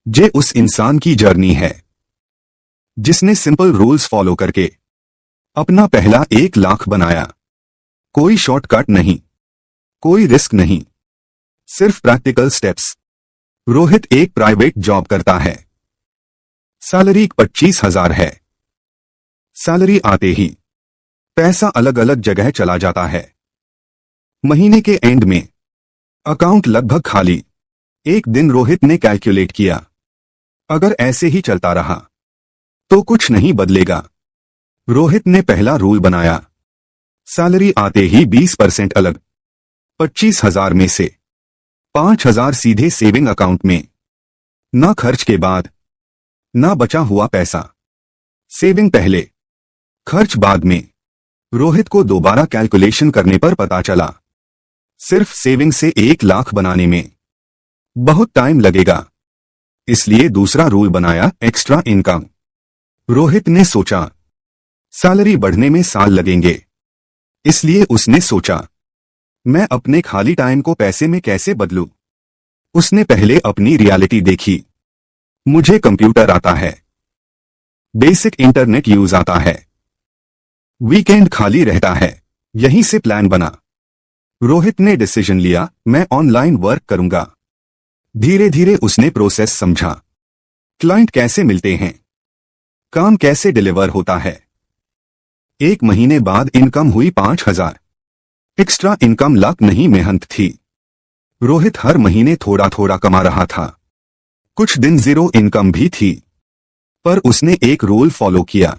ये उस इंसान की जर्नी है जिसने सिंपल रूल्स फॉलो करके अपना पहला 1 लाख बनाया। कोई शॉर्टकट नहीं, कोई रिस्क नहीं, सिर्फ प्रैक्टिकल स्टेप्स। रोहित एक प्राइवेट जॉब करता है। सैलरी 25,000 है। सैलरी आते ही पैसा अलग अलग जगह चला जाता है। महीने के एंड में अकाउंट लगभग खाली। एक दिन रोहित ने कैलकुलेट किया, अगर ऐसे ही चलता रहा तो कुछ नहीं बदलेगा। रोहित ने पहला रूल बनाया, सैलरी आते ही 20% अलग। 25,000 में से 5,000 सीधे सेविंग अकाउंट में, ना खर्च के बाद ना बचा हुआ पैसा। सेविंग पहले, खर्च बाद में। रोहित को दोबारा कैलकुलेशन करने पर पता चला, सिर्फ सेविंग से 1 लाख बनाने में बहुत टाइम लगेगा। इसलिए दूसरा रूल बनाया, एक्स्ट्रा इनकम। रोहित ने सोचा, सैलरी बढ़ने में साल लगेंगे, इसलिए उसने सोचा, मैं अपने खाली टाइम को पैसे में कैसे बदलूं। उसने पहले अपनी रियलिटी देखी। मुझे कंप्यूटर आता है, बेसिक इंटरनेट यूज आता है, वीकेंड खाली रहता है, यहीं से प्लान बना। रोहित ने डिसीजन लिया, मैं ऑनलाइन वर्क करूंगा। धीरे धीरे उसने प्रोसेस समझा, क्लाइंट कैसे मिलते हैं, काम कैसे डिलीवर होता है। 1 महीने बाद इनकम हुई 5,000। एक्स्ट्रा इनकम लक नहीं, मेहनत थी। रोहित हर महीने थोड़ा थोड़ा कमा रहा था। कुछ दिन जीरो इनकम भी थी, पर उसने एक रूल फॉलो किया,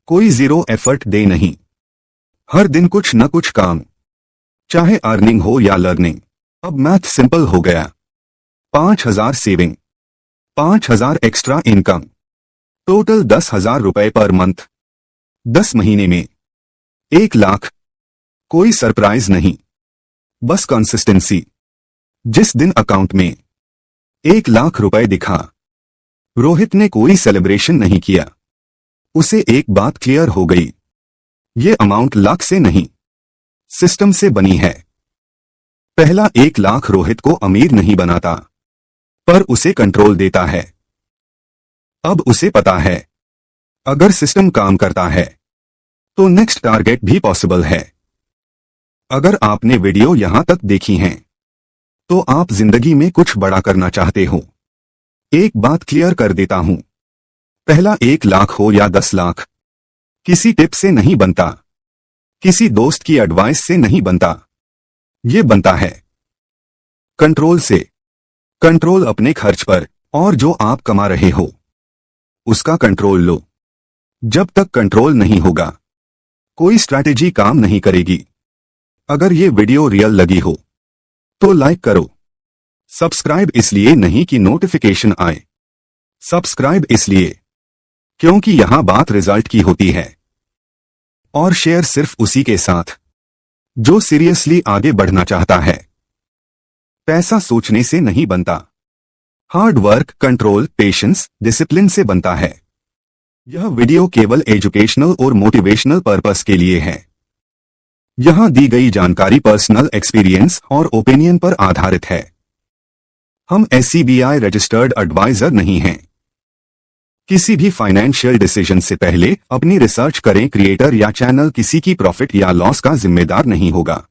कोई जीरो एफर्ट डे नहीं। हर दिन कुछ न कुछ काम, चाहे अर्निंग हो या लर्निंग। अब मैथ सिंपल हो गया। 5,000 सेविंग, 5,000 एक्स्ट्रा इनकम, टोटल 10,000 रुपए पर मंथ। 10 महीने में 1 लाख। कोई सरप्राइज नहीं, बस कंसिस्टेंसी। जिस दिन अकाउंट में 1 लाख रुपए दिखा, रोहित ने कोई सेलिब्रेशन नहीं किया। उसे एक बात क्लियर हो गई, ये अमाउंट लाख से नहीं, सिस्टम से बनी है। पहला 1 लाख रोहित को अमीर नहीं बनाता, पर उसे कंट्रोल देता है। अब उसे पता है, अगर सिस्टम काम करता है तो नेक्स्ट टारगेट भी पॉसिबल है। अगर आपने वीडियो यहां तक देखी हैं, तो आप जिंदगी में कुछ बड़ा करना चाहते हो। एक बात क्लियर कर देता हूं, पहला 1 लाख हो या 10 लाख, किसी टिप से नहीं बनता, किसी दोस्त की एडवाइस से नहीं बनता। ये बनता है कंट्रोल से। कंट्रोल अपने खर्च पर, और जो आप कमा रहे हो उसका कंट्रोल लो। जब तक कंट्रोल नहीं होगा, कोई स्ट्रैटेजी काम नहीं करेगी। अगर ये वीडियो रियल लगी हो तो लाइक करो। सब्सक्राइब इसलिए नहीं कि नोटिफिकेशन आए, सब्सक्राइब इसलिए क्योंकि यहां बात रिजल्ट की होती है। और शेयर सिर्फ उसी के साथ जो सीरियसली आगे बढ़ना चाहता है। पैसा सोचने से नहीं बनता, hard work, control, patience, discipline से बनता है। यह वीडियो केवल एजुकेशनल और मोटिवेशनल पर्पस के लिए है। यहां दी गई जानकारी पर्सनल एक्सपीरियंस और ओपिनियन पर आधारित है। हम SCBI रजिस्टर्ड एडवाइजर नहीं हैं। किसी भी फाइनेंशियल डिसीजन से पहले अपनी रिसर्च करें। क्रिएटर या चैनल किसी की प्रॉफिट या लॉस का जिम्मेदार नहीं होगा।